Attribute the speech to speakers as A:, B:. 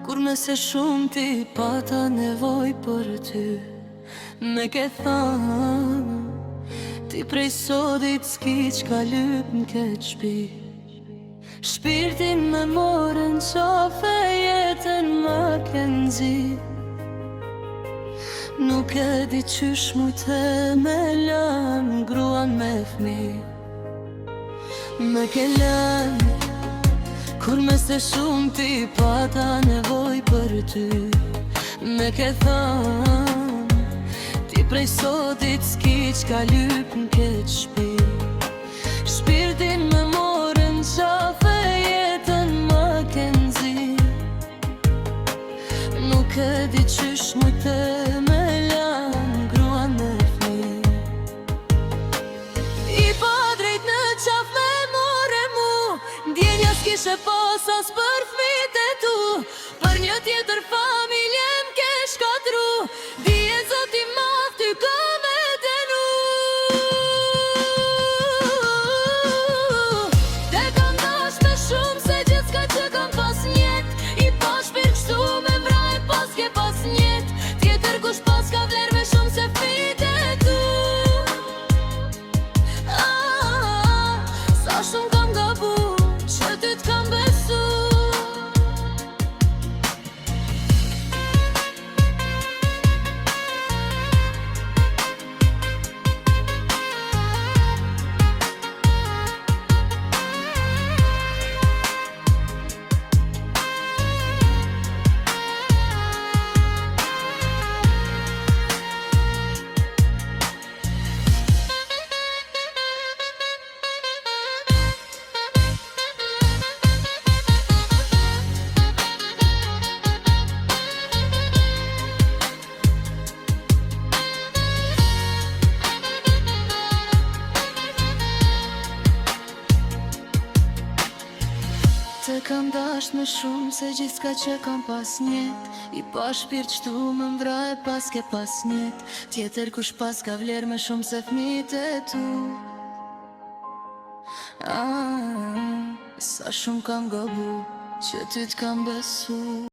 A: Kur me se shumë ti pata nevoj për ty. Me ke thanë ti prej sodit s'ki qka lyp n'ket shpi. Shpirtin me morën qafe jetën më kënzi. Nuk e di qysh mujte me lanë gruan me fmi. Me ke lanë kur me se shumë ti pata nevoj për ty. Me ke thanë ti prej sotit s'ki qka lyp n'ket shpi. Shpirtin me morën qafe jetën më kënzi. Nuk e di qysh mujte me lanë gruan me fmi. I pa drejt në qaf me more mu, ndjenja s'kishe pas as për fmit e tu. Për një tjetër familje m'ke shkatru, dije zoti madh ty ka me denu. Te kam dash me shumë se gjithçka që kam pas njet. I pa shpirt kështu me mraj pas ke pas njet. Tjetër kush pas ka vler me shumë se fmit e tu. Sa shumë kam gabu që ty t'kam besu. Te kam dash me shumë se gjithçka që kam pas njet. I pa shpirt qtu më mvraj pas ke pas njet. Tjetër kush pas ka vler me shumë se fmit e tu. Sa shumë kam gabu që ty t'kam besu.